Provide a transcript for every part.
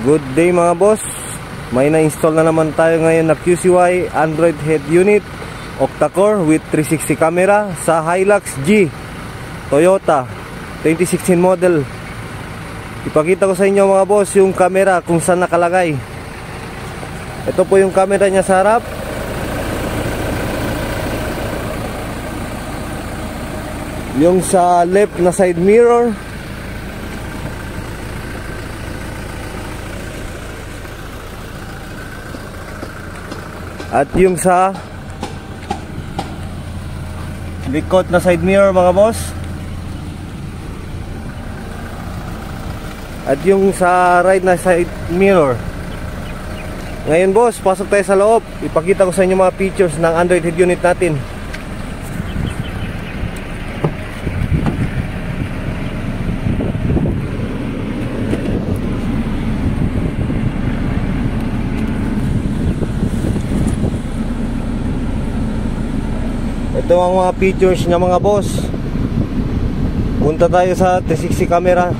Good day mga boss. May na-install na naman tayo ngayon na QCY Android head unit octa-core with 360 camera sa Hilux G Toyota 2016 model. Ipakita ko sa inyo mga boss yung camera kung saan nakalagay. Ito po yung camera niya sa harap. Yung sa left na side mirror. At yung sa likod na side mirror mga boss. At yung sa right na side mirror. Ngayon boss, pasok tayo sa loob. Ipakita ko sa inyo mga features ng Android head unit natin. Ito ang mga features niya mga boss. Punta tayo sa 360 camera.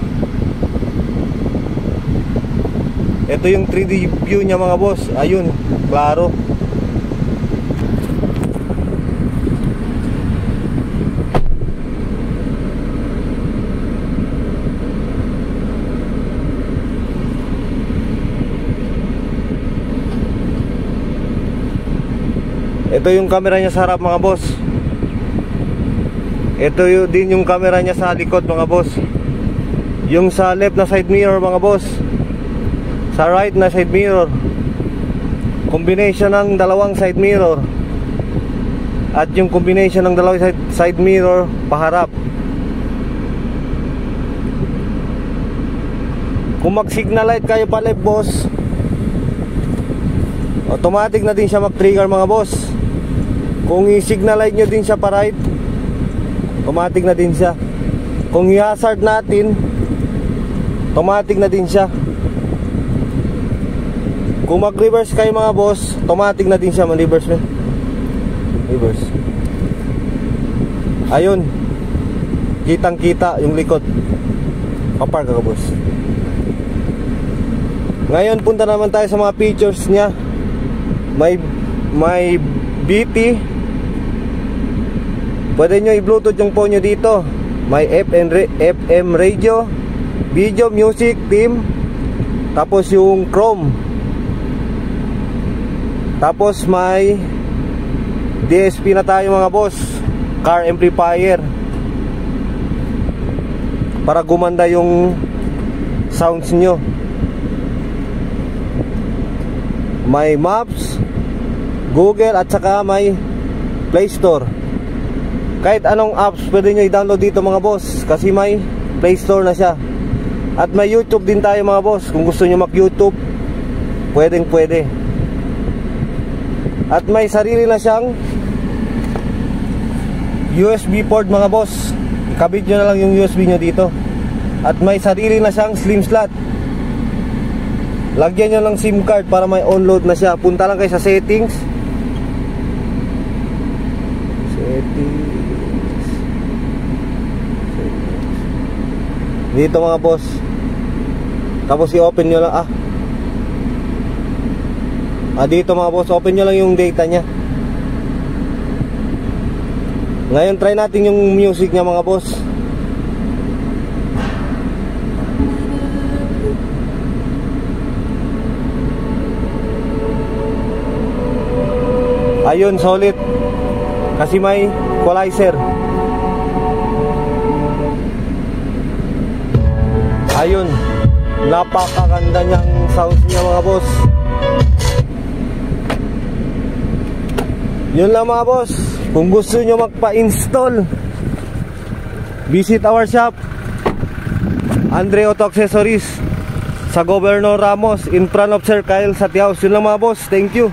Ito yung 3D view niya mga boss. Ayun, klaro. Ito yung camera niya sa harap mga boss. Ito din yung camera niya sa likod mga boss. Yung sa left na side mirror mga boss, sa right na side mirror, combination ng dalawang side mirror. At yung combination ng dalawang side mirror paharap. Kung mag signal light kayo pa left boss, automatic na din siya mag-trigger mga boss. Kung i-signal light nyo din siya pa right, automatic na din siya. Kung i-hazard natin, automatic na din siya. Kung mag-reverse kayo mga boss, automatic na din siya mag-reverse. Reverse. Ayun, kitang kita yung likod. Papark ka boss. Ngayon punta naman tayo sa mga features niya. May BT. Pwede nyo i-bluetooth yung phone nyo dito. May FM radio, video, music, theme. Tapos yung Chrome. Tapos may DSP na tayo mga boss. Car amplifier. Para gumanda yung sounds nyo. May Maps, Google at saka may Play Store. Kahit anong apps pwede nyo i-download dito mga boss, kasi may Play Store na siya. At may YouTube din tayo mga boss. Kung gusto nyo mag-YouTube, pwedeng pwede. At may sarili na siyang USB port mga boss. Ikabit nyo na lang yung USB nyo dito. At may sarili na siyang slim slot. Lagyan nyo ng SIM card para may on-load na siya. Punta lang kayo sa settings. Dito mga boss. Tapos i-open nyo lang. Dito mga boss, open nyo lang yung data nya. Ngayon try natin yung music nya mga boss. Ayun, solid. Kasi may equalizer. Ayun, napakaganda niyang sounds niya mga boss. Yun lang mga boss. Kung gusto nyo magpa-install, visit our shop, Andre Auto Accessories, sa Governor Ramos, in front of Sir Kyle Satiaos. Yun lang mga boss. Thank you.